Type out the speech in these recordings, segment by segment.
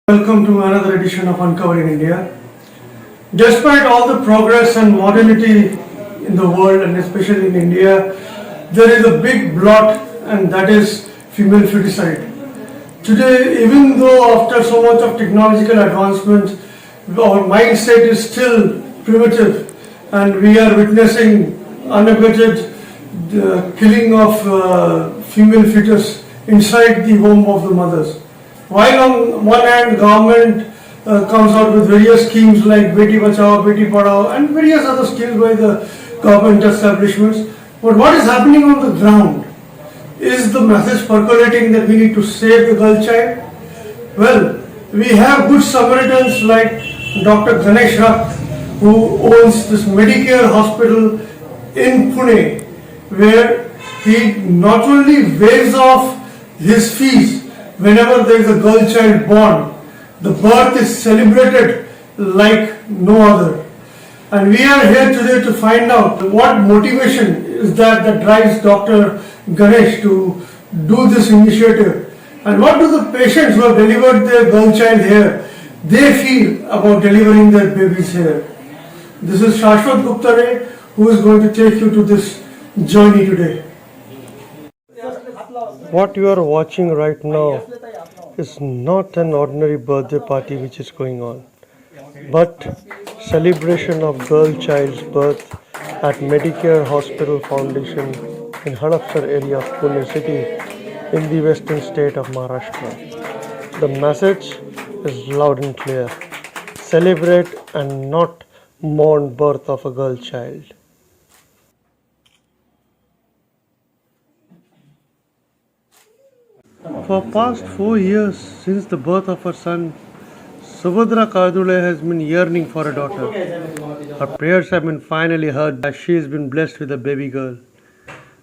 Welcome to another edition of Uncovering India. Despite all the progress and modernity in the world and especially in India, there is a big blot and that is female feticide. Today, even though after so much of technological advancement, our mindset is still primitive and we are witnessing unabated killing of female fetus inside the home of the mothers. While on one hand government comes out with various schemes like Beti Bachao, Beti Padhao and various other schemes by the government establishments, but what is happening on the ground? Is the message percolating that we need to save the girl child? Well, we have good Samaritans like Dr. Ganesh Rath, who owns this Medicare hospital in Pune, where he not only waives off his fees whenever there is a girl child born, the birth is celebrated like no other. And we are here today to find out what motivation is that drives Dr. Ganesh to do this initiative, and what do the patients who have delivered their girl child here, they feel about delivering their babies here. This is Shashwat Gupta who is going to take you to this journey today. What you are watching right now is not an ordinary birthday party which is going on, but celebration of girl child's birth at Medicare Hospital Foundation in Hadapsar area of Pune city in the western state of Maharashtra. The message is loud and clear: celebrate and not mourn birth of a girl child. For past 4 years, since the birth of her son, Subhadra Kardule has been yearning for a daughter. Her prayers have been finally heard as she has been blessed with a baby girl.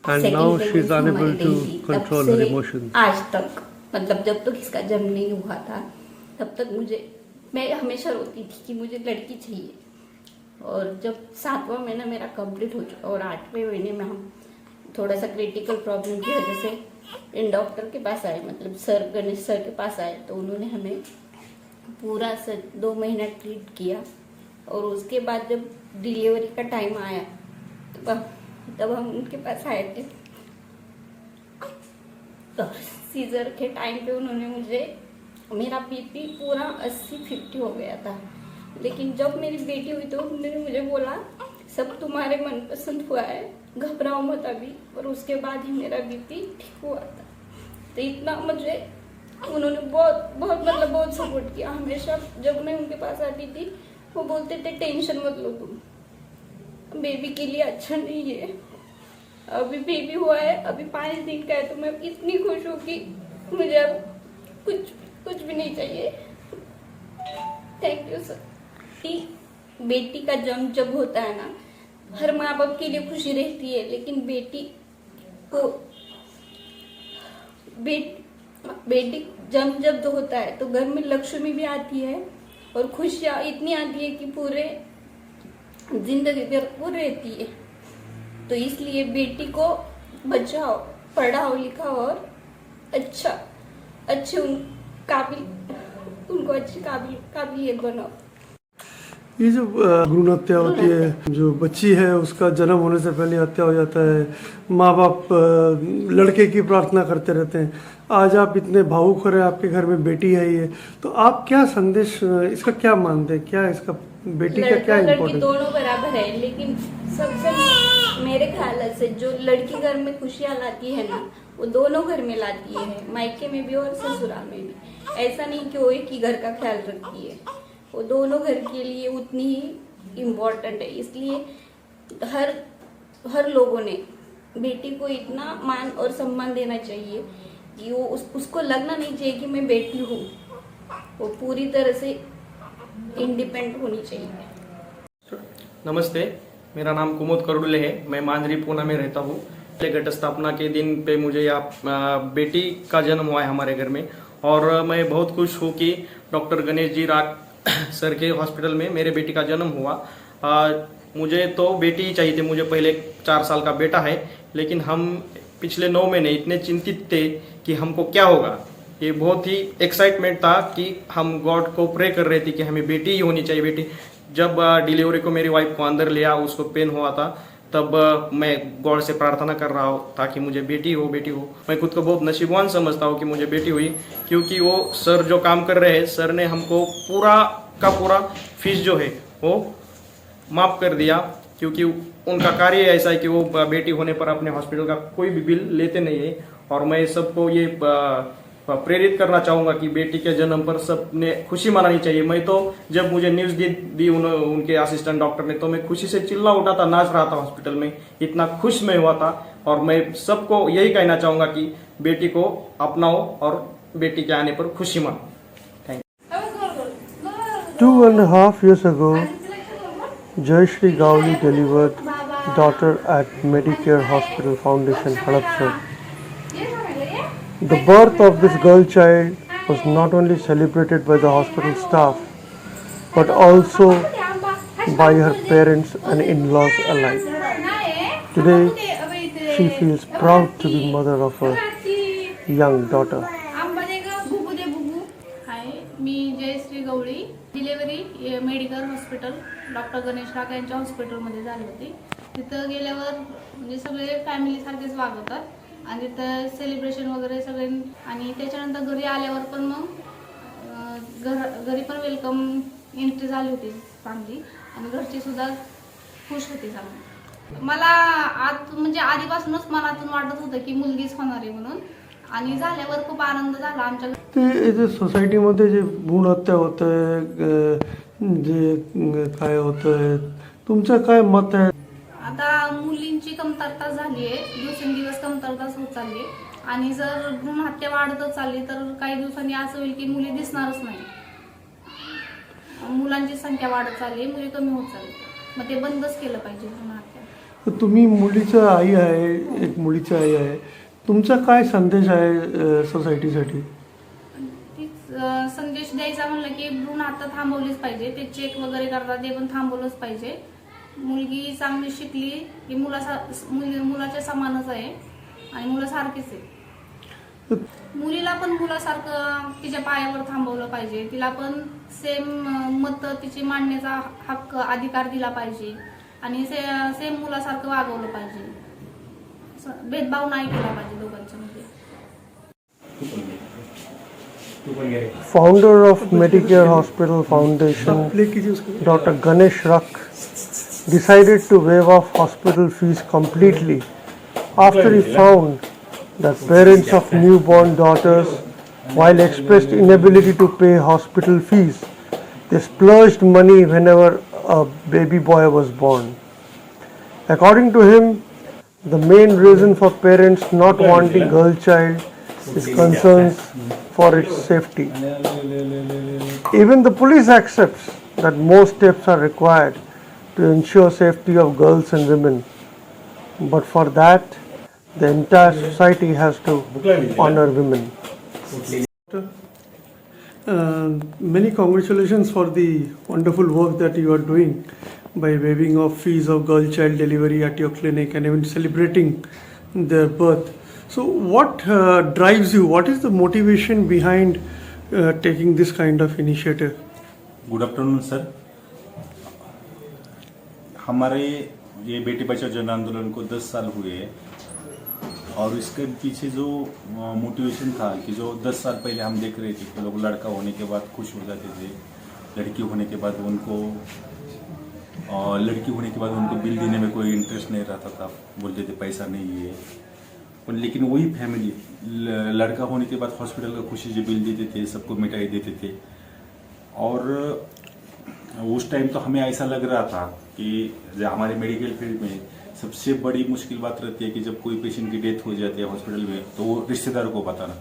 And now she is unable to control her emotions. आज तक मतलब जब तक इसका जन्म नहीं हुआ था तब तक मैं हमेशा रोती थी कि मुझे लड़की चाहिए। और जब 7वां महीना मेरा कंप्लीट हो चुका और 8वें महीने में हम थोड़ा सा क्रिटिकल प्रॉब्लम की वजह से इन डॉक्टर के पास आए, मतलब सर गणेश सर के पास आए, तो उन्होंने हमें पूरा 2 महीना ट्रीट किया। और उसके बाद जब डिलीवरी का टाइम आया तब हम उनके पास आए थे, तो सीजर के टाइम पे उन्होंने मेरा बीपी पूरा 80-50 हो गया था। लेकिन जब मेरी बेटी हुई तो उन्होंने मुझे बोला सब तुम्हारे मनपसंद हुआ है, घबराओ मत अभी। और उसके बाद ही मेरा बीपी ठीक हुआ था। तो इतना मुझे उन्होंने बहुत सपोर्ट किया। हमेशा जब मैं उनके पास आती थी वो बोलते थे टेंशन मत लो तुम, बेबी के लिए अच्छा नहीं है। अभी बेबी हुआ है, अभी 5 दिन का है, तो मैं इतनी खुश हूँ कि मुझे अब कुछ भी नहीं चाहिए। Thank you sir. बेटी का जन्म जब होता है ना, हर माँ बाप के लिए खुशी रहती है, लेकिन बेटी जन्म जब होता है तो घर में लक्ष्मी भी आती है और खुशियाँ इतनी आती है कि पूरे जिंदगी भरपूर रहती है। तो इसलिए बेटी को बचाओ, पढ़ाओ लिखाओ और अच्छे उनको अच्छी काबिलियत बनाओ। ये जो भ्रूण हत्या होती है, जो बच्ची है उसका जन्म होने से पहले हत्या हो जाता है, माँ बाप लड़के की प्रार्थना करते रहते हैं। आज आप इतने भावुक हो रहे हैं, आपके घर में बेटी आई है, तो आप क्या संदेश इसका क्या मानते हैं? क्या इसका बेटी का क्या इम्पोर्टेंस? दोनों बराबर है, लेकिन सबसे मेरे ख्याल से जो लड़की घर में खुशियाँ लाती है ना, वो दोनों घर में लाती है, मायके में भी और ससुराल में भी। ऐसा नहीं कि वो एक ही घर का ख्याल रखती है, वो दोनों घर के लिए उतनी ही इम्पोर्टेंट है। इसलिए हर लोगों ने बेटी को इतना मान और सम्मान देना चाहिए कि वो उसको लगना नहीं चाहिए कि मैं बेटी हूँ, वो पूरी तरह से इंडिपेंडेंट होनी चाहिए। नमस्ते, मेरा नाम कुमुद करुले है, मैं मांजरी पूना में रहता हूँ। घट स्थापना के दिन पे मुझे बेटी का जन्म हुआ है हमारे घर में, और मैं बहुत खुश हूँ कि डॉक्टर गणेश जी राग सर के हॉस्पिटल में मेरे बेटी का जन्म हुआ। मुझे तो बेटी ही चाहिए थी, मुझे पहले 4 साल का बेटा है, लेकिन हम पिछले 9 महीने इतने चिंतित थे कि हमको क्या होगा। ये बहुत ही एक्साइटमेंट था कि हम गॉड को प्रे कर रहे थे कि हमें बेटी ही होनी चाहिए बेटी। जब डिलीवरी को मेरी वाइफ को अंदर लिया, उसको पेन हुआ था, तब मैं गॉड से प्रार्थना कर रहा हूँ ताकि मुझे बेटी हो बेटी हो। मैं खुद को बहुत नसीबवान समझता हूँ कि मुझे बेटी हुई, क्योंकि वो सर जो काम कर रहे हैं, सर ने हमको पूरा का पूरा फीस जो है वो माफ़ कर दिया, क्योंकि उनका कार्य ऐसा है कि वो बेटी होने पर अपने हॉस्पिटल का कोई भी बिल लेते नहीं है। और मैं सबको ये प्रेरित करना चाहूँगा कि बेटी के जन्म पर सबने खुशी मनानी चाहिए। मैं तो जब मुझे न्यूज़ दी उनके असिस्टेंट डॉक्टर ने, तो मैं खुशी से चिल्ला उठा था, नाच रहा था हॉस्पिटल में, इतना खुश मैं हुआ था। और मैं सबको यही कहना चाहूँगा कि बेटी को अपनाओ और बेटी के आने पर खुशी मनाओ। 2.5 years ago, Jayashree Gowli delivered daughter at Medicare Hospital Foundation, Hadapsar. The birth of this girl child was not only celebrated by the hospital staff, but also by her parents and in-laws alike. Today, she feels proud to be mother of her young daughter. Hi, मी Jayashree Gawali. Delivery medical hospital doctor Ganesh Rakh यांच्या हॉस्पिटलमध्ये झाली होती. तिथं गेल्यावर म्हणजे सगळे फॅमिलीसारखेच वागवतात आणि तिथं सेलिब्रेशन वगैरे सगळे. आणि त्याच्यानंतर घरी आल्यावर पण मग घरी पण वेलकम एंट्री झाली होती चांगली, आणि घरची सुद्धा खुश होती चांगली. मला म्हणजे आधीपासूनच मनातून वाटत होतं की मुलगीच होणार आहे म्हणून, आणि झाल्यावर खूप आनंद झाला आमच्या. ते जे सोसायटीमध्ये जे भ्रूण हत्या होत आहे, जे काय होत आहे, तुमचं काय मत आहे? आता मुलींची कमतरता झाली आहे, दिवसेंदिवस कमतरता होत चालली आहे. आणि जर भ्रूण हत्या वाढतच चालली तर काही दिवसांनी असं होईल की मुली दिसणारच नाही. मुलांची संख्या वाढत चालली, मुली कमी होत चालली. मग ते बंदच केलं पाहिजे भ्रूण हत्या. तुम्ही मुलीचं आई आहे, एक मुलीची आई आहे, तुमचा काय संदेश आहे सोसायटीसाठी? संदेश द्यायचा म्हणलं की भ्रूण हत्या थांबवलीच पाहिजे. ते चेक वगैरे करतात ते पण थांबवलंच पाहिजे. मुलगी चांगली शिकली की मुलाच्या समानच आहे आणि मुलासारखीच आहे. मुलीला पण मुलासारखं तिच्या पायावर थांबवलं पाहिजे. तिला पण सेम मत तिची मांडण्याचा हक्क अधिकार दिला पाहिजे आणि सेम मुलासारखं वागवलं पाहिजे. भेदभाव नाही केला पाहिजे दोघांच्या मध्ये. Founder of Medicare Hospital Foundation, Dr. Ganesh Rakh, decided to waive off hospital fees completely after he found that parents of newborn daughters, while expressed inability to pay hospital fees, they splurged money whenever a baby boy was born. According to him, the main reason for parents not wanting girl child is concerns for its safety. Even the police accepts that more steps are required to ensure safety of girls and women. But for that, the entire society has to honor women. Many congratulations for the wonderful work that you are doing by waiving off fees of girl child delivery at your clinic and even celebrating their birth. So what drives you? What is the motivation behind taking this kind of initiative? Good afternoon sir. हमारे ये बेटी बचाओ जन आंदोलन को 10 साल हुए हैं, और इसके पीछे जो मोटिवेशन था कि जो 10 साल पहले हम देख रहे थे कि लोग लड़का होने के बाद खुश हो जाते थे, लड़की होने के बाद उनको बिल देने में कोई इंटरेस्ट नहीं रहता था, बोलते थे पैसा नहीं है. लेकिन वही फैमिली लड़का होने के बाद हॉस्पिटल का खुशी से बिल देते थे, सबको मिठाई देते थे. और उस टाइम तो हमें ऐसा लग रहा था कि हमारे मेडिकल फील्ड में सबसे बड़ी मुश्किल बात रहती है कि जब कोई पेशेंट की डेथ हो जाती है हॉस्पिटल में तो वो रिश्तेदारों को बताना.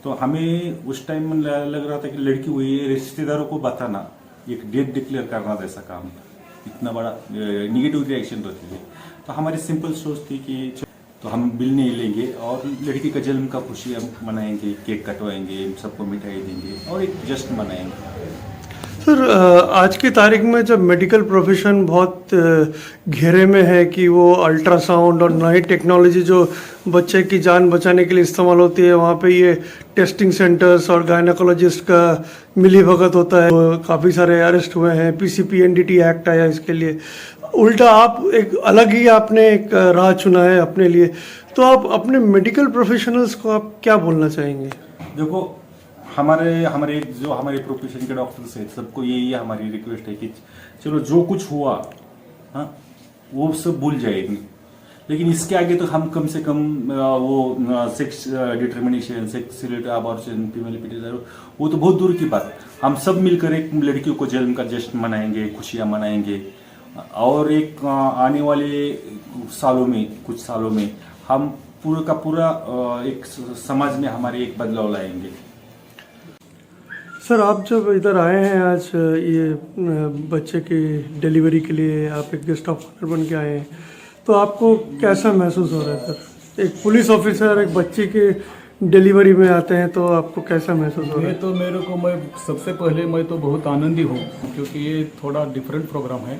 तो हमें उस टाइम में लग रहा था कि लड़की हुई है, रिश्तेदारों को बताना, एक डेथ डिक्लेयर करना जैसा काम था. इतना बड़ा निगेटिव रिएक्शन रहती थी. तो हमारी सिंपल सोच थी कि तो हम बिल नहीं लेंगे और लड़की का जन्म का खुशी हम मनाएंगे, केक कटवाएंगे, सबको मिठाई देंगे और एक जश्न मनाएंगे. सर आज की तारीख में जब मेडिकल प्रोफेशन बहुत घेरे में है कि वो अल्ट्रासाउंड और नई टेक्नोलॉजी जो बच्चे की जान बचाने के लिए इस्तेमाल होती है, वहाँ पे ये टेस्टिंग सेंटर्स और गायनाकोलॉजिस्ट का मिलीभगत होता है, काफ़ी सारे अरेस्ट हुए हैं, PCPNDT एक्ट आया इसके लिए। उल्टा आप एक अलग ही आपने एक राह चुना है अपने लिए, तो आप अपने मेडिकल प्रोफेशनल्स को आप क्या बोलना चाहेंगे? देखो, हमारे जो हमारे प्रोफेशन के डॉक्टर्स हैं, सबको यही हमारी रिक्वेस्ट है कि चलो जो कुछ हुआ, हाँ, वो सब भूल जाएंगे, लेकिन इसके आगे तो हम कम से कम वो sex determination, sexual abortion, female desire, वो तो बहुत दूर की बात। हम सब मिलकर एक लड़कियों को जन्म का जश्न मनाएंगे, खुशियाँ मनाएंगे, और एक आने वाले सालों में, कुछ सालों में हम पूरा का पूरा एक समाज में हमारे एक बदलाव लाएंगे। सर आप जब इधर आए हैं आज ये बच्चे की डिलीवरी के लिए, आप एक गेस्ट ऑफ ऑनर बन के आए हैं, तो आपको कैसा महसूस हो रहा है सर? एक पुलिस ऑफिसर एक बच्चे की डिलीवरी में आते हैं, तो आपको कैसा महसूस हो रहा है? ये तो मैं सबसे पहले मैं तो बहुत आनंदी हूँ, क्योंकि ये थोड़ा डिफरेंट प्रोग्राम है।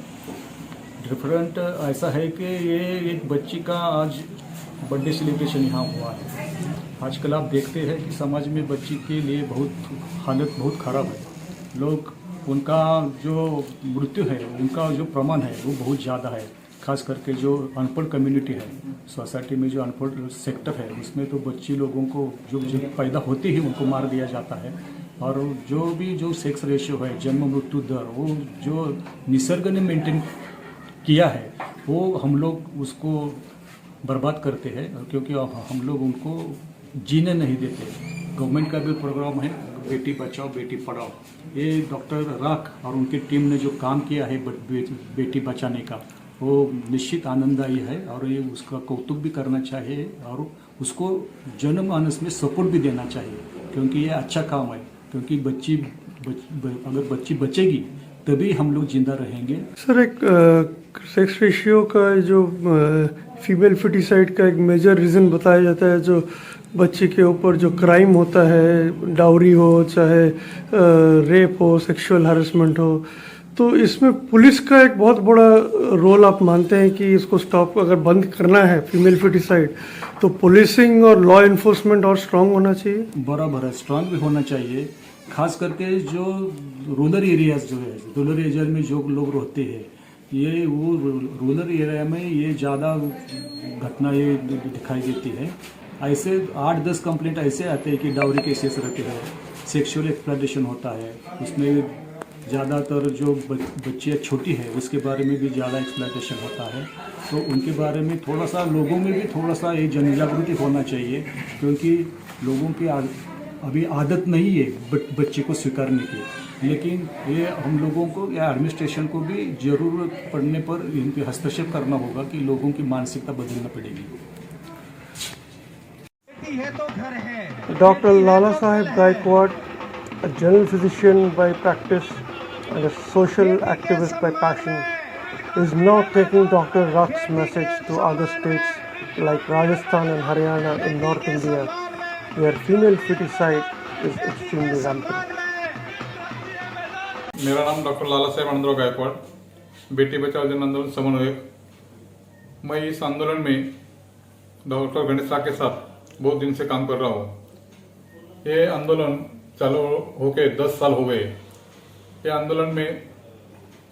डिफरेंट ऐसा है कि ये एक बच्ची का आज बर्थडे सेलिब्रेशन यहाँ हुआ है। आजकल आप देखते हैं कि समाज में बच्ची के लिए हालत बहुत ख़राब है। लोग उनका जो मृत्यु है, उनका जो प्रमाण है वो बहुत ज़्यादा है। खास करके जो अनपढ़ कम्युनिटी है, सोसाइटी में जो अनपढ़ सेक्टर है, उसमें तो बच्ची लोगों को जो पैदा होते ही उनको मार दिया जाता है। और जो सेक्स रेशियो है, जन्म मृत्यु दर, वो जो निसर्ग ने मेंटेन किया है, वो हम लोग उसको बर्बाद करते हैं, क्योंकि हम लोग उनको जीने नहीं देते। गवर्नमेंट का भी प्रोग्राम है बेटी बचाओ बेटी पढ़ाओ। ये डॉक्टर राख और उनकी टीम ने जो काम किया है बेटी बचाने का, वो निश्चित आनंददायी है, और ये उसका कौतुक भी करना चाहिए और उसको जनमानस में सपोर्ट भी देना चाहिए, क्योंकि ये अच्छा काम है। क्योंकि अगर बच्ची बचेगी तभी हम लोग जिंदा रहेंगे। सर एक सेक्स रेशियो का जो फीमेल फिटिसाइड का एक मेजर रीज़न बताया जाता है, जो बच्चे के ऊपर जो क्राइम होता है, डाउरी हो चाहे रेप हो, सेक्सुअल हैरेसमेंट हो, तो इसमें पुलिस का एक बहुत बड़ा रोल आप मानते हैं कि इसको स्टॉप अगर बंद करना है फीमेल फिटिसाइड, तो पुलिसिंग और लॉ इन्फोर्समेंट और स्ट्रांग होना चाहिए? बराबर है, स्ट्रांग भी होना चाहिए। खास करके जो रूरल एरियाज जो है, रूरल एरिया में जो लोग रहते हैं, ये वो रूरल एरिया में ये ज़्यादा घटना ये दिखाई देती है। ऐसे 8-10 कंप्लेंट ऐसे आते हैं कि डाउरी केसेस रहते हैं, सेक्सुअल एक्सप्लॉयटेशन होता है, उसमें ज़्यादातर जो बच्चियाँ छोटी है उसके बारे में भी ज़्यादा एक्सप्लॉयटेशन होता है। तो उनके बारे में थोड़ा सा लोगों में भी थोड़ा सा ये जन जागृति होना चाहिए, क्योंकि लोगों की अभी आदत नहीं है बच्चे को स्वीकारने की। लेकिन ये हम लोगों को या एडमिनिस्ट्रेशन को भी ज़रूरत पड़ने पर इनके हस्तक्षेप करना होगा कि लोगों की मानसिकता बदलना पड़ेगी। Dr. Lala Saheb Gaikwad, a general physician by practice and a social activist by passion, is now taking Dr. Rakh's message to other states like Rajasthan and Haryana in North India, where female feticide is extremely rampant. मेरा नाम doctor लाला साहेब आनंदराव गायकवाड़, बेटी बचाओ जन आंदोलन समन्वयक। मैं इस आंदोलन में doctor Ganesh राख के साथ बहुत दिन से काम कर रहा हूँ। ये आंदोलन चालू होके 10 साल हो गए। ये आंदोलन में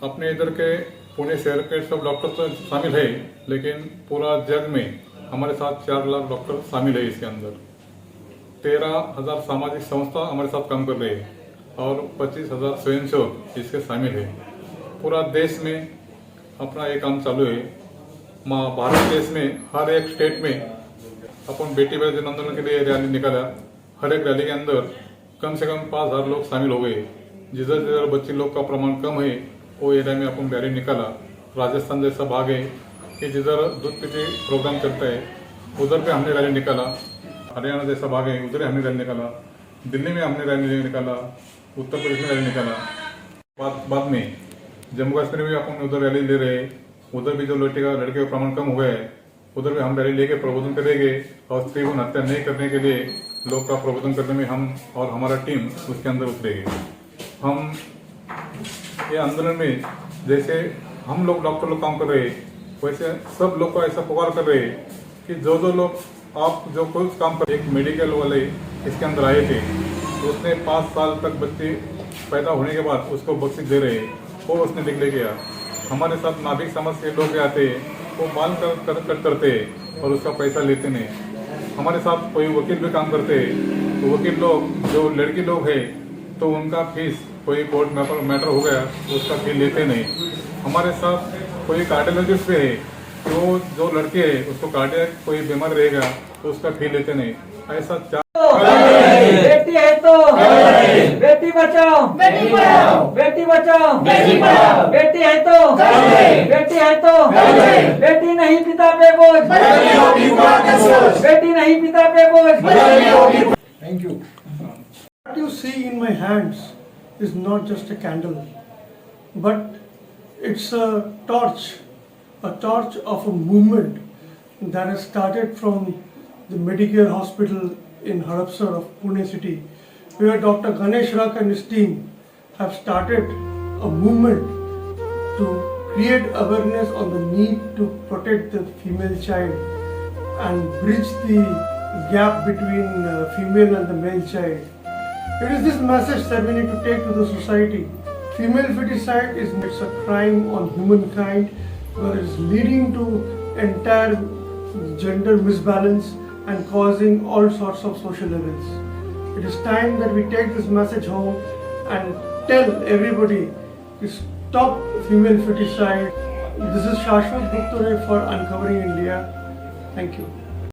अपने इधर के पुणे शहर के सब डॉक्टर तो शामिल है, लेकिन पूरा जग में हमारे साथ 4 लाख डॉक्टर शामिल है। इसके अंदर 13,000 सामाजिक संस्था हमारे साथ काम कर रही है और 25,000 स्वयंसेवक इसके शामिल है। पूरा देश में अपना ये काम चालू है। भारत देश में हर एक स्टेट में अपन बेटी बचाओ जन आंदोलन के लिए रैली निकाला। हर एक रैली के अंदर कम से कम 5,000 लोग शामिल हो गए। जिधर जिधर बच्चे लोग का प्रमाण कम है वो एरिया में अपन रैली निकाला। राजस्थान जैसा भाग है कि जिधर दूध पीते प्रोग्राम चलता है उधर पे हमने रैली निकाला। हरियाणा जैसा भाग है उधर हमने रैली निकाला। दिल्ली में हमने रैली निकाला। उत्तर प्रदेश में रैली निकाला। बाद में जम्मू कश्मीर में अपन उधर रैली ले रहे। उधर भी जो लड़के का प्रमाण कम हो गया है उधर भी हम रैली लेके प्रबोधन करेंगे और स्त्री भ्रूण हत्या नहीं करने के लिए लोग का प्रबोधन करने में हम और हमारा टीम उसके अंदर उतरेगी। हम ये आंदोलन में जैसे हम लोग डॉक्टर लोग काम कर रहे हैं, वैसे सब लोग को ऐसा पुकार कर रहे हैं कि जो लोग आप जो कोई काम कर, एक मेडिकल वाले इसके अंदर आए थे, तो उसने 5 साल तक बच्चे पैदा होने के बाद उसको बख्शिश दे रहे हैं, वो उसने निकले गया। हमारे साथ नाभिक समाज के लोग आते हैं, वो माल करते हैं और उसका पैसा लेते नहीं। हमारे साथ कोई वकील भी काम करते हैं, तो वकील लोग जो लड़की लोग हैं तो उनका फीस कोई कोर्ट मैटर हो गया तो उसका फी लेते नहीं। हमारे साथ कोई कार्डियोलॉजिस्ट भी है, तो जो लड़के हैं उसको कार्डियक कोई बीमार रहेगा तो उसका फी लेते नहीं। ऐसा बेटी है तो बेटी बचाओ, बेटी पढ़ाओ, बेटी बचाओ, बेटी पढ़ाओ, बेटी है तो बेटी है तो बेटी नहीं पिता पे बोझ, बेटी नहीं पिता पे बोझ। Thank you. What you see in my hands is not just a candle, but it's a torch of a movement that has started from the Medicare Hospital in Hadapsar of Pune city, where Dr. Ganesh Rak and his team have started a movement to create awareness on the need to protect the female child and bridge the gap between female and the male child. It is this message that we need to take to the society. Female feticide it's a crime on humankind, where it is leading to entire gender misbalance and causing all sorts of social evils. It is time that we take this message home and tell everybody to stop female feticide. This is Shashwat Gupta for Uncovering India. Thank you.